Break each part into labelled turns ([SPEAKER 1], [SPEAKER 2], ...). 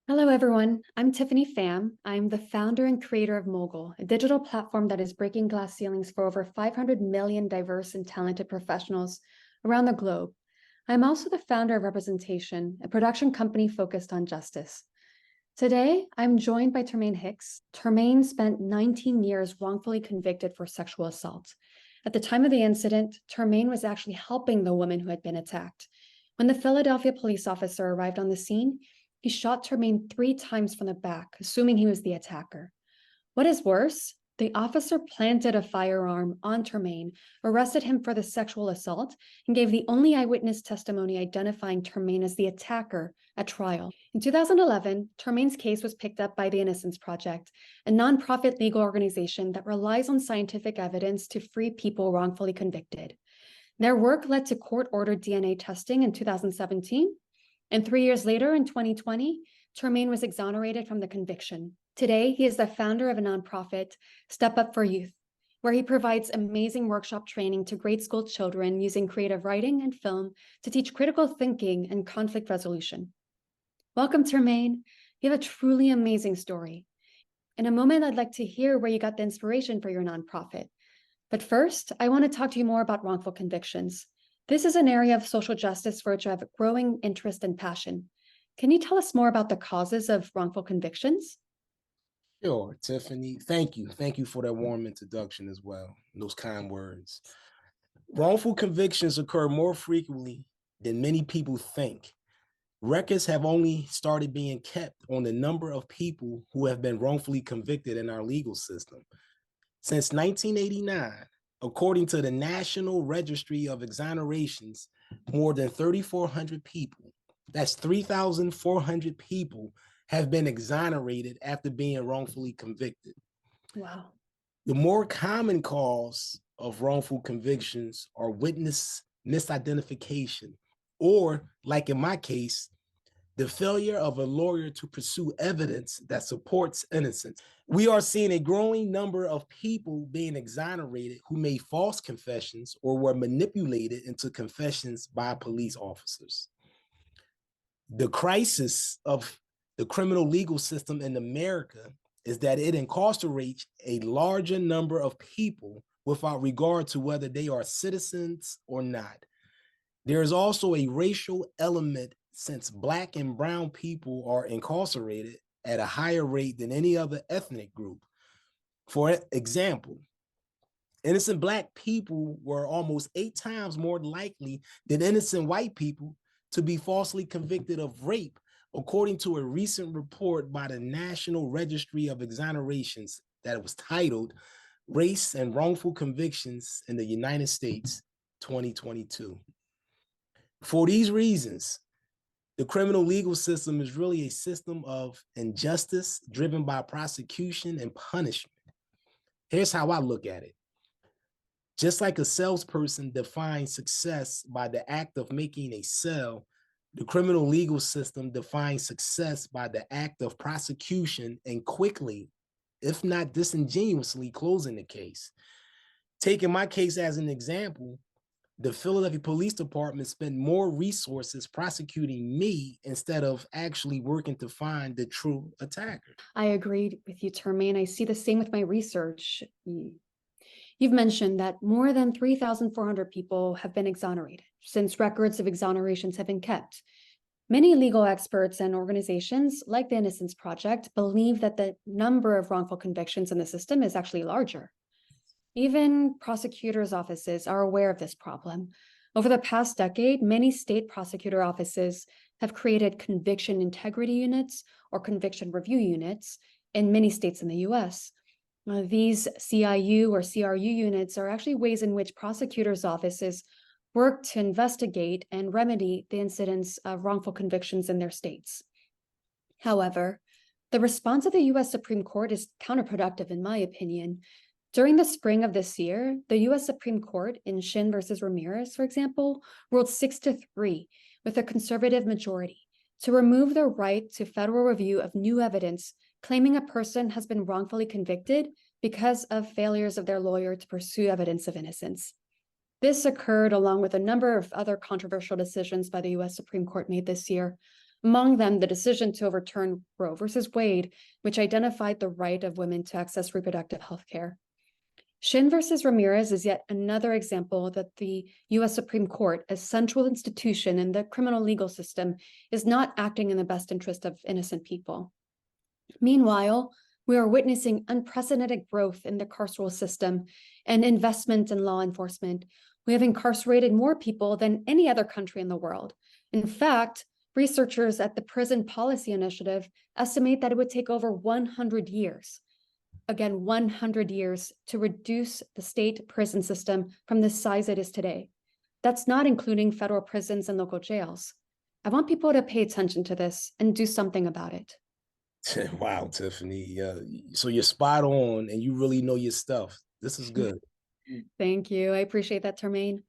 [SPEAKER 1] Hello, everyone. I'm Tiffany Pham. I'm the founder and creator of Mogul, a digital platform that is breaking glass ceilings for over 500 million diverse and talented professionals around the globe. I'm also the founder of Representation, a production company focused on justice. Today, I'm joined by Termaine Hicks. Termaine spent 19 years wrongfully convicted for sexual assault. At the time of the incident, Termaine was actually helping the woman who had been attacked. When the Philadelphia police officer arrived on the scene, he shot Termaine 3 times from the back, assuming he was the attacker. What is worse, the officer planted a firearm on Termaine, arrested him for the sexual assault, and gave the only eyewitness testimony identifying Termaine as the attacker at trial. In 2011, Termaine's case was picked up by the Innocence Project, a nonprofit legal organization that relies on scientific evidence to free people wrongfully convicted. Their work led to court-ordered DNA testing in 2017, and 3 years later, in 2020, Termaine was exonerated from the conviction. Today, he is the founder of a nonprofit, STEPUP for Youth, where he provides amazing workshop training to grade school children using creative writing and film to teach critical thinking and conflict resolution. Welcome, Termaine. You have a truly amazing story. In a moment, I'd like to hear where you got the inspiration for your nonprofit. But first, I want to talk to you more about wrongful convictions. This is an area of social justice for which I have a growing interest and passion. Can you tell us more about the causes of wrongful convictions?
[SPEAKER 2] Sure, Tiffany. Thank you. Thank you for that warm introduction as well, those kind words. Wrongful convictions occur more frequently than many people think. Records have only started being kept on the number of people who have been wrongfully convicted in our legal system. Since 1989, according to the National Registry of Exonerations, more than 3,400 people, that's 3,400 people, have been exonerated after being wrongfully convicted.
[SPEAKER 1] Wow.
[SPEAKER 2] The more common cause of wrongful convictions are witness misidentification, or, like in my case, the failure of a lawyer to pursue evidence that supports innocence. We are seeing a growing number of people being exonerated who made false confessions or were manipulated into confessions by police officers. The crisis of the criminal legal system in America is that it incarcerates a larger number of people without regard to whether they are citizens or not. There is also a racial element since Black and brown people are incarcerated at a higher rate than any other ethnic group. For example, innocent Black people were almost 8 times more likely than innocent white people to be falsely convicted of rape, according to a recent report by the National Registry of Exonerations that was titled Race and Wrongful Convictions in the United States, 2022. For these reasons, the criminal legal system is really a system of injustice driven by prosecution and punishment. Here's how I look at it. Just like a salesperson defines success by the act of making a sale, the criminal legal system defines success by the act of prosecution and quickly, if not disingenuously, closing the case. Taking my case as an example, the Philadelphia Police Department spent more resources prosecuting me instead of actually working to find the true attacker.
[SPEAKER 1] I agreed with you, Termaine. I see the same with my research. You've mentioned that more than 3,400 people have been exonerated since records of exonerations have been kept. Many legal experts and organizations, like the Innocence Project, believe that the number of wrongful convictions in the system is actually larger. Even prosecutors' offices are aware of this problem. Over the past decade, many state prosecutor offices have created conviction integrity units or conviction review units in many states in the US. These CIU or CRU units are actually ways in which prosecutors' offices work to investigate and remedy the incidents of wrongful convictions in their states. However, the response of the US Supreme Court is counterproductive, in my opinion. During the spring of this year, the US Supreme Court in Shin versus Ramirez, for example, ruled 6-3 with a conservative majority to remove the right to federal review of new evidence claiming a person has been wrongfully convicted because of failures of their lawyer to pursue evidence of innocence. This occurred along with a number of other controversial decisions by the US Supreme Court made this year. Among them, the decision to overturn Roe versus Wade, which identified the right of women to access reproductive health care. Shin versus Ramirez is yet another example that the US Supreme Court, a central institution in the criminal legal system, is not acting in the best interest of innocent people. Meanwhile, we are witnessing unprecedented growth in the carceral system and investment in law enforcement. We have incarcerated more people than any other country in the world. In fact, researchers at the Prison Policy Initiative estimate that it would take over 100 years, again, 100 years, to reduce the state prison system from the size it is today. That's not including federal prisons and local jails. I want people to pay attention to this and do something about it.
[SPEAKER 2] Wow, Tiffany. So you're spot on and you really know your stuff. This is good.
[SPEAKER 1] Thank you. I appreciate that, Termaine.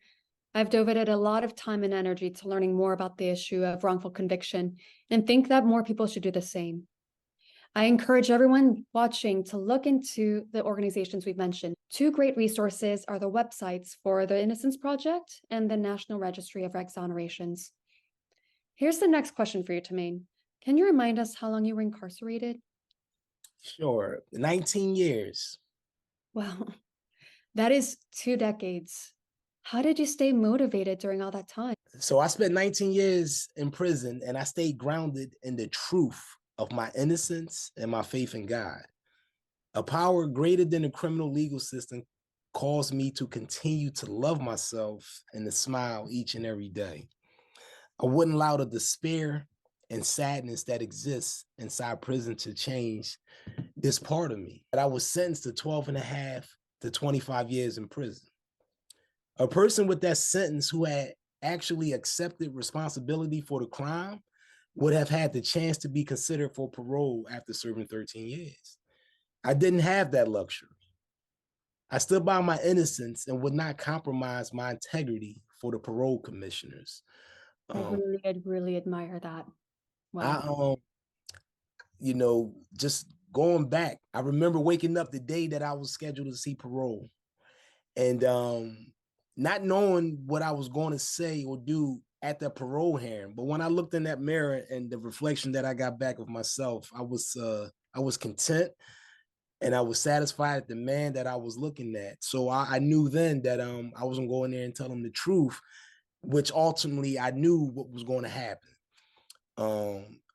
[SPEAKER 1] I've devoted a lot of time and energy to learning more about the issue of wrongful conviction and think that more people should do the same. I encourage everyone watching to look into the organizations we've mentioned. Two great resources are the websites for the Innocence Project and the National Registry of Exonerations. Here's the next question for you, Termaine. Can you remind us how long you were incarcerated?
[SPEAKER 2] Sure. 19 years.
[SPEAKER 1] Wow, that is 2 decades. How did you stay motivated during all that time?
[SPEAKER 2] So I spent 19 years in prison and I stayed grounded in the truth of my innocence and my faith in God. A power greater than the criminal legal system caused me to continue to love myself and to smile each and every day. I wouldn't allow the despair and sadness that exists inside prison to change this part of me. But I was sentenced to 12 and a half to 25 years in prison. A person with that sentence who had actually accepted responsibility for the crime would have had the chance to be considered for parole after serving 13 years. I didn't have that luxury. I stood by my innocence and would not compromise my integrity for the parole commissioners.
[SPEAKER 1] I really admire that.
[SPEAKER 2] I
[SPEAKER 1] Wow.
[SPEAKER 2] just going back, I remember waking up the day that I was scheduled to see parole and not knowing what I was going to say or do at the parole hearing. But when I looked in that mirror and the reflection that I got back of myself, I was content and I was satisfied at the man that I was looking at. So I knew then that I wasn't going there and tell him the truth, which ultimately I knew what was going to happen.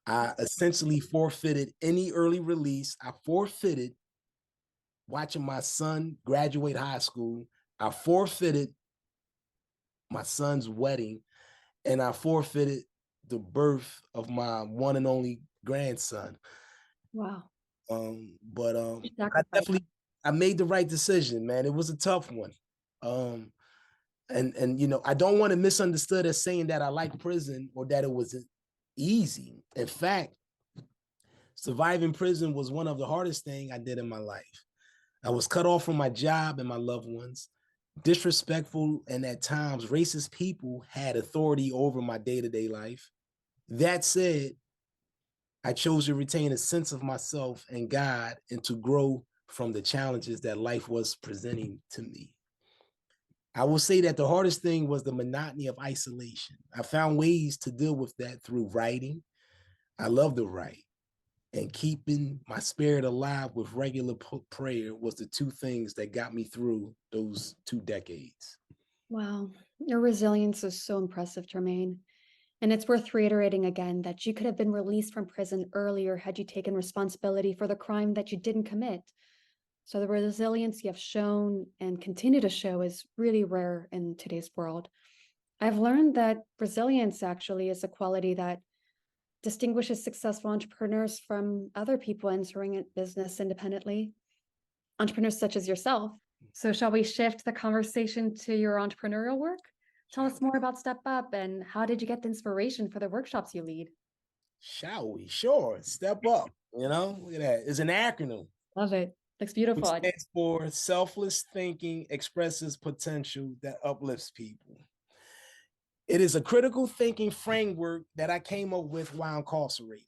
[SPEAKER 2] I essentially forfeited any early release. I forfeited watching my son graduate high school. I forfeited my son's wedding, and I forfeited the birth of my one and only grandson.
[SPEAKER 1] Wow.
[SPEAKER 2] I made the right decision, man. It was a tough one. And I don't want to misunderstood as saying that I like prison or that it was easy. In fact, surviving prison was one of the hardest things I did in my life. I was cut off from my job and my loved ones. Disrespectful and at times racist people had authority over my day-to-day life. That said, I chose to retain a sense of myself and God and to grow from the challenges that life was presenting to me. I will say that the hardest thing was the monotony of isolation. I found ways to deal with that through writing. I love to write. And keeping my spirit alive with regular prayer was the two things that got me through those 2 decades.
[SPEAKER 1] Wow. Your resilience is so impressive, Termaine. And it's worth reiterating again that you could have been released from prison earlier had you taken responsibility for the crime that you didn't commit. So the resilience you have shown and continue to show is really rare in today's world. I've learned that resilience actually is a quality that distinguishes successful entrepreneurs from other people entering a business independently, entrepreneurs such as yourself. So shall we shift the conversation to your entrepreneurial work? Tell us more about Step Up and how did you get the inspiration for the workshops you lead?
[SPEAKER 2] Shall we? Sure. Step up. Look at that. It's an acronym.
[SPEAKER 1] Love it. Looks beautiful.
[SPEAKER 2] It stands for selfless thinking expresses potential that uplifts people. It is a critical thinking framework that I came up with while incarcerated.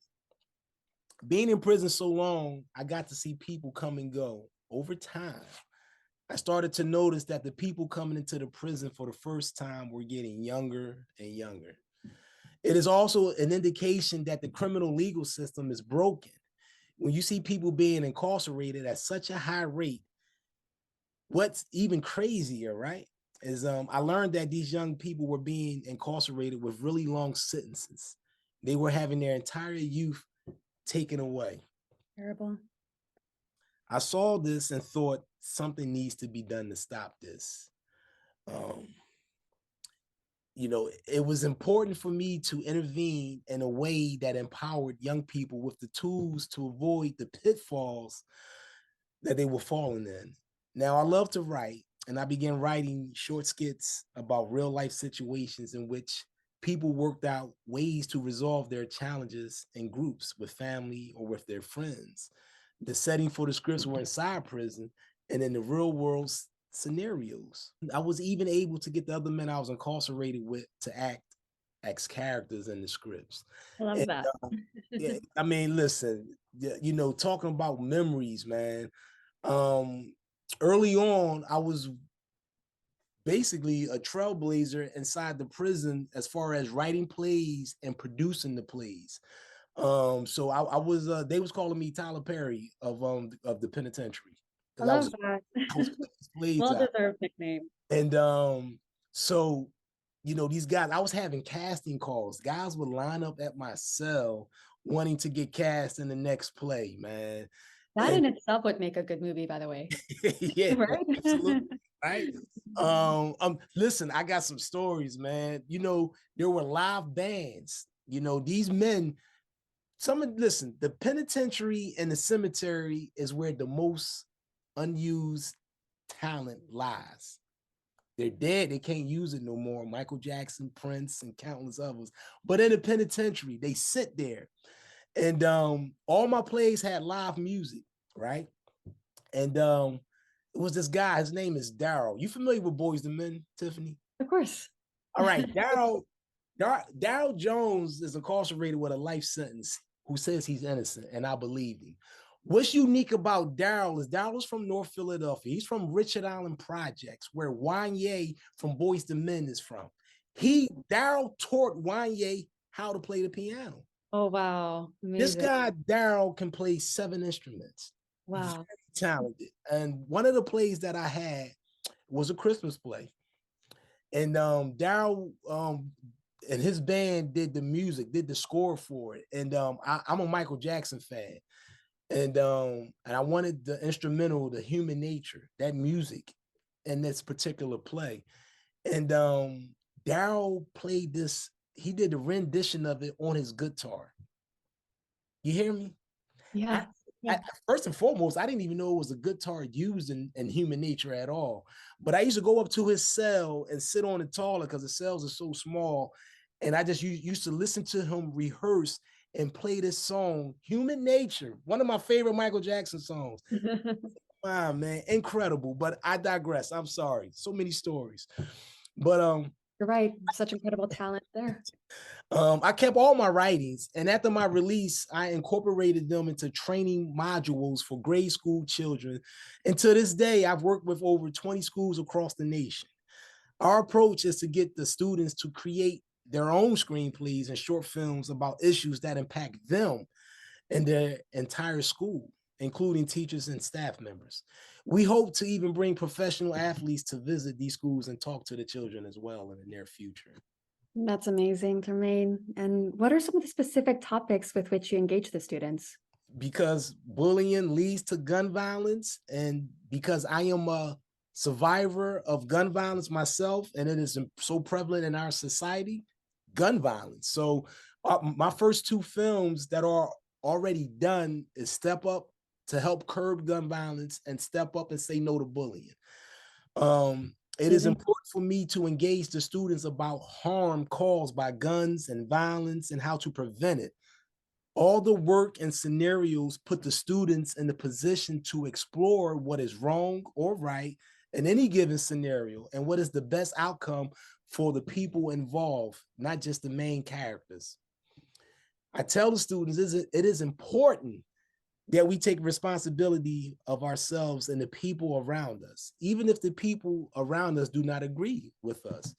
[SPEAKER 2] Being in prison so long, I got to see people come and go. Over time, I started to notice that the people coming into the prison for the first time were getting younger and younger. It is also an indication that the criminal legal system is broken. When you see people being incarcerated at such a high rate, what's even crazier, right, is I learned that these young people were being incarcerated with really long sentences. They were having their entire youth taken away.
[SPEAKER 1] Terrible.
[SPEAKER 2] I saw this and thought something needs to be done to stop this. Um, you know, it was important for me to intervene in a way that empowered young people with the tools to avoid the pitfalls that they were falling in. Now, I love to write, and I began writing short skits about real life situations in which people worked out ways to resolve their challenges in groups with family or with their friends. The setting for the scripts were inside prison and in the real world scenarios. I was even able to get the other men I was incarcerated with to act as characters in the scripts.
[SPEAKER 1] I love
[SPEAKER 2] And,
[SPEAKER 1] that.
[SPEAKER 2] yeah, I mean, listen, you know, talking about memories, man. Early on, I was basically a trailblazer inside the prison as far as writing plays and producing the plays. So I was they was calling me Tyler Perry of the penitentiary
[SPEAKER 1] I
[SPEAKER 2] because
[SPEAKER 1] love that.
[SPEAKER 2] I was putting these plays
[SPEAKER 1] Well
[SPEAKER 2] out.
[SPEAKER 1] deserved nickname.
[SPEAKER 2] And so you know, these guys, I was having casting calls. Guys would line up at my cell wanting to get cast in the next play, man.
[SPEAKER 1] That
[SPEAKER 2] And
[SPEAKER 1] in itself would make a good movie, by the way.
[SPEAKER 2] yeah,
[SPEAKER 1] Right?
[SPEAKER 2] absolutely. Right. Listen, I got some stories, man. You know, there were live bands. You know, these men, listen, the penitentiary and the cemetery is where the most unused talent lies. They're dead. They can't use it no more. Michael Jackson, Prince, and countless others. But in the penitentiary, they sit there. And all my plays had live music, right? And it was this guy. His name is Daryl. You familiar with Boys II Men, Tiffany?
[SPEAKER 1] Of course.
[SPEAKER 2] All right, Daryl Jones is incarcerated with a life sentence who says he's innocent, and I believe him. What's unique about Daryl is Daryl's from North Philadelphia. He's from Richard Island Projects, where Wanye from Boys II Men is from. Daryl taught Wanye how to play the piano.
[SPEAKER 1] Oh, wow.
[SPEAKER 2] This
[SPEAKER 1] Amazing.
[SPEAKER 2] guy, Daryl, can play 7 instruments.
[SPEAKER 1] Wow.
[SPEAKER 2] Very talented. And one of the plays that I had was a Christmas play. And Daryl and his band did the music, did the score for it. And I'm a Michael Jackson fan. And I wanted the instrumental, the Human Nature, that music in this particular play. And Daryl played this, he did the rendition of it on his guitar. You hear me?
[SPEAKER 1] Yeah.
[SPEAKER 2] First and foremost, I didn't even know it was a guitar used in Human Nature at all. But I used to go up to his cell and sit on the toilet because the cells are so small. And I just used to listen to him rehearse and play this song, Human Nature, one of my favorite Michael Jackson songs. Wow, man, incredible. But I digress. I'm sorry. So many stories. But
[SPEAKER 1] You're right. Such incredible talent there.
[SPEAKER 2] I kept all my writings, and after my release, I incorporated them into training modules for grade school children. And to this day, I've worked with over 20 schools across the nation. Our approach is to get the students to create their own screenplays and short films about issues that impact them and their entire school, including teachers and staff members. We hope to even bring professional athletes to visit these schools and talk to the children as well in the near future.
[SPEAKER 1] That's amazing, Termaine. And what are some of the specific topics with which you engage the students?
[SPEAKER 2] Because bullying leads to gun violence, and because I am a survivor of gun violence myself, and it is so prevalent in our society, gun violence. So my first 2 films that are already done is Step Up to help curb gun violence and Step Up and Say No to Bullying. It is important for me to engage the students about harm caused by guns and violence and how to prevent it. All the work and scenarios put the students in the position to explore what is wrong or right in any given scenario and what is the best outcome for the people involved, not just the main characters. I tell the students it is important that we take responsibility of ourselves and the people around us, even if the people around us do not agree with us.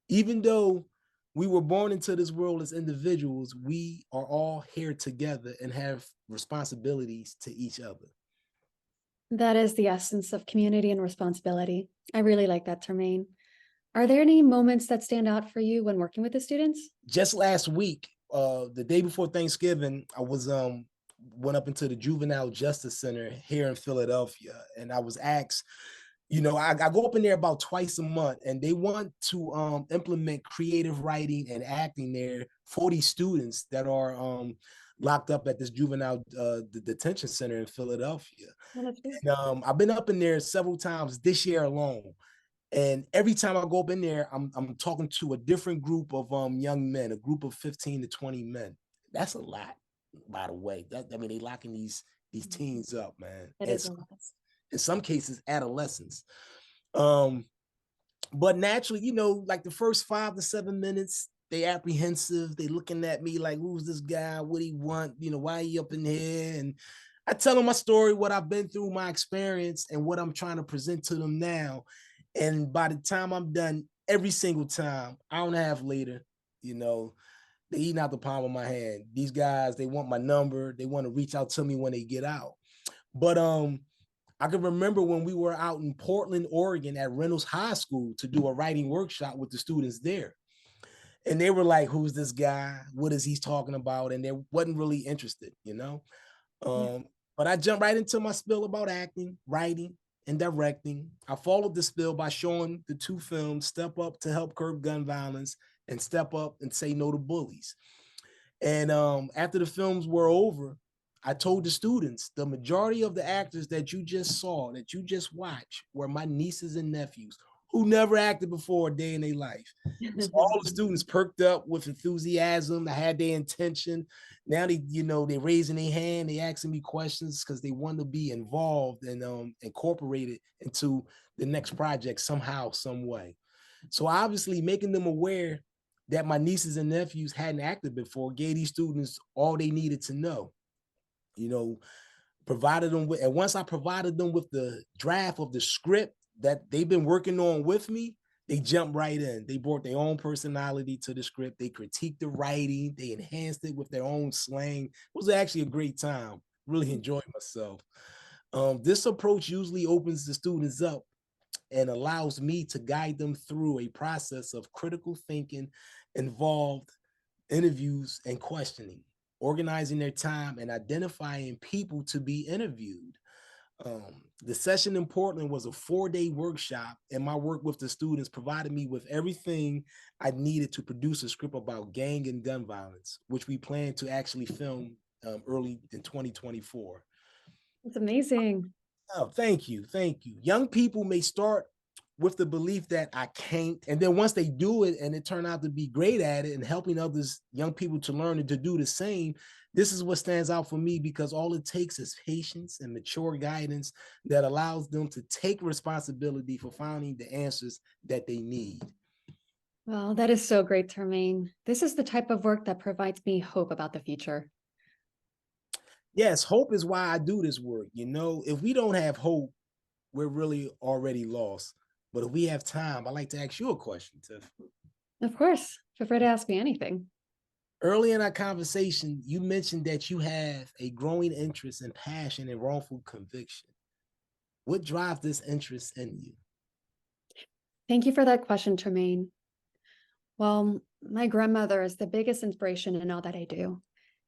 [SPEAKER 2] Even though We were born into this world as individuals. We are all here together and have responsibilities to each other.
[SPEAKER 1] That is the essence of community and responsibility. I really like that, Termaine. Are there any moments that stand out for you when working with the students?
[SPEAKER 2] Just last week, the day before Thanksgiving, I was went up into the Juvenile Justice Center here in Philadelphia, and I was asked, I go up in there about twice a month, and they want to implement creative writing and acting there for these students that are locked up at this juvenile detention center in Philadelphia.
[SPEAKER 1] Oh, that's great.
[SPEAKER 2] And I've been up in there several times this year alone. And every time I go up in there, I'm talking to a different group of young men, a group of 15 to 20 men. That's a lot, by the way. They locking these teens up, man.
[SPEAKER 1] That is a lot.
[SPEAKER 2] In some cases, adolescents. But naturally, like the first 5 to 7 minutes, they apprehensive. They looking at me like, who's this guy? What he want? Why he up in here? And I tell them my story, what I've been through, my experience, and what I'm trying to present to them now. And by the time I'm done, every single time, hour and a half later, they eating out the palm of my hand. These guys, they want my number. They want to reach out to me when they get out. But I can remember when we were out in Portland, Oregon at Reynolds High School to do a writing workshop with the students there. And they were like, who's this guy? What is he talking about? And they wasn't really interested, Yeah. But I jumped right into my spiel about acting, writing, and directing. I followed the spiel by showing the 2 films, Step Up to Help Curb Gun Violence and Step Up and Say No to Bullies. And after the films were over, I told the students, the majority of the actors that you just saw, that you just watched, were my nieces and nephews who never acted before a day in their life. So all the students perked up with enthusiasm. I had their intention. Now they raising their hand, they asking me questions because they want to be involved and incorporated into the next project somehow, some way. So obviously making them aware that my nieces and nephews hadn't acted before gave these students all they needed to know. Provided them with, and once I provided them with the draft of the script that they've been working on with me, they jumped right in. They brought their own personality to the script. They critiqued the writing. They enhanced it with their own slang. It was actually a great time. Really enjoyed myself. This approach usually opens the students up and allows me to guide them through a process of critical thinking, involved interviews and questioning, organizing their time and identifying people to be interviewed. The session in Portland was a 4-day workshop, and my work with the students provided me with everything I needed to produce a script about gang and gun violence, which we plan to actually film early in 2024.
[SPEAKER 1] That's amazing.
[SPEAKER 2] Oh, thank you. Thank you. Young people may start with the belief that I can't. And then once they do it and it turned out to be great at it and helping others, young people to learn and to do the same, this is what stands out for me because all it takes is patience and mature guidance that allows them to take responsibility for finding the answers that they need.
[SPEAKER 1] Well, that is so great, Termaine. This is the type of work that provides me hope about the future.
[SPEAKER 2] Yes, hope is why I do this work. If we don't have hope, we're really already lost. But if we have time, I'd like to ask you a question, Tiff.
[SPEAKER 1] Of course. Feel free to ask me anything.
[SPEAKER 2] Early in our conversation, you mentioned that you have a growing interest and passion in wrongful conviction. What drives this interest in you?
[SPEAKER 1] Thank you for that question, Termaine. Well, my grandmother is the biggest inspiration in all that I do.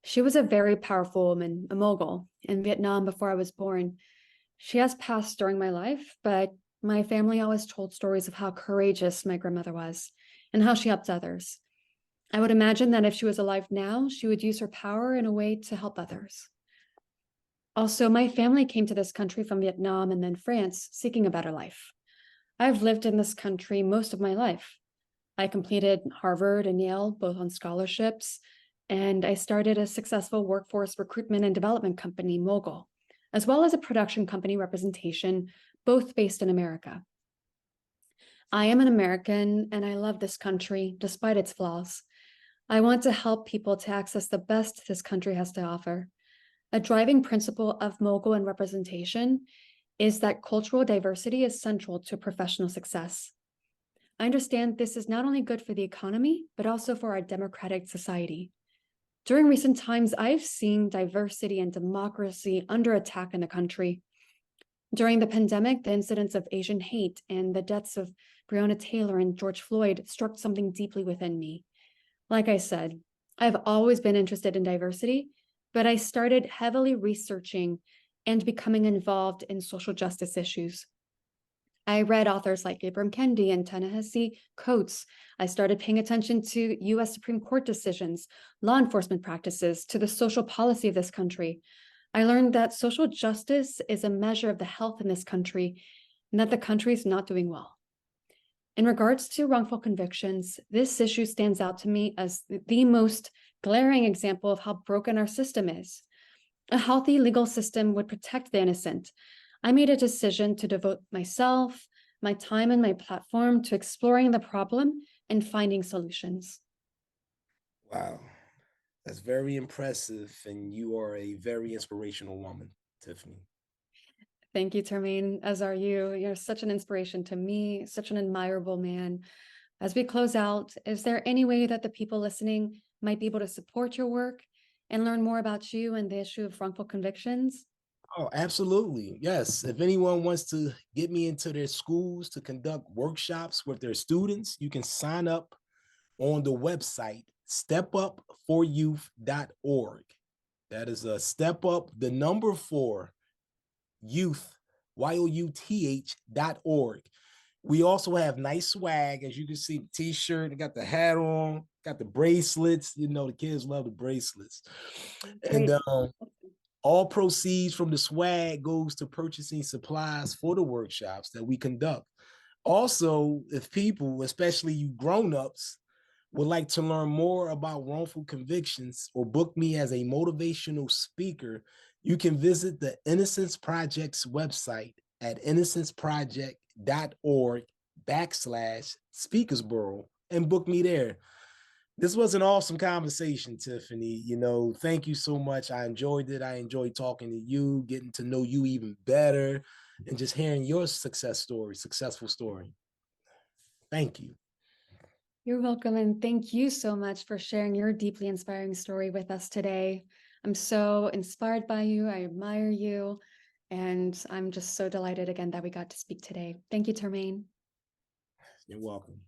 [SPEAKER 1] She was a very powerful woman, a mogul, in Vietnam before I was born. She has passed during my life, but my family always told stories of how courageous my grandmother was and how she helped others. I would imagine that if she was alive now, she would use her power in a way to help others. Also, my family came to this country from Vietnam and then France, seeking a better life. I've lived in this country most of my life. I completed Harvard and Yale, both on scholarships, and I started a successful workforce recruitment and development company, Mogul, as well as a production company representation, both based in America. I am an American and I love this country despite its flaws. I want to help people to access the best this country has to offer. A driving principle of Mogul and representation is that cultural diversity is central to professional success. I understand this is not only good for the economy, but also for our democratic society. During recent times, I've seen diversity and democracy under attack in the country. During the pandemic, the incidents of Asian hate and the deaths of Breonna Taylor and George Floyd struck something deeply within me. Like I said, I've always been interested in diversity, but I started heavily researching and becoming involved in social justice issues. I read authors like Ibram Kendi and Ta-Nehisi Coates. I started paying attention to US Supreme Court decisions, law enforcement practices, to the social policy of this country. I learned that social justice is a measure of the health in this country and that the country is not doing well. In regards to wrongful convictions, this issue stands out to me as the most glaring example of how broken our system is. A healthy legal system would protect the innocent. I made a decision to devote myself, my time, and my platform to exploring the problem and finding solutions.
[SPEAKER 2] Wow, that's very impressive. And you are a very inspirational woman, Tiffany.
[SPEAKER 1] Thank you, Termaine, as are you. You're such an inspiration to me, such an admirable man. As we close out, is there any way that the people listening might be able to support your work and learn more about you and the issue of wrongful convictions?
[SPEAKER 2] Oh, absolutely. Yes. If anyone wants to get me into their schools to conduct workshops with their students, you can sign up on the website stepupforyouth.org. That is a step up, the number 4 youth, youth.org. We also have nice swag, as you can see, the t-shirt, got the hat on, got the bracelets. You know, the kids love the bracelets. And
[SPEAKER 1] Great.
[SPEAKER 2] all proceeds from the swag goes to purchasing supplies for the workshops that we conduct. Also, if people, especially you grown-ups, would like to learn more about wrongful convictions or book me as a motivational speaker, you can visit the Innocence Project's website at innocenceproject.org/speakersboro and book me there. This was an awesome conversation, Tiffany. You know, thank you so much. I enjoyed it. I enjoyed talking to you, getting to know you even better, and just hearing your successful story. Thank you.
[SPEAKER 1] You're welcome. And thank you so much for sharing your deeply inspiring story with us today. I'm so inspired by you. I admire you. And I'm just so delighted again that we got to speak today. Thank you, Termaine.
[SPEAKER 2] You're welcome.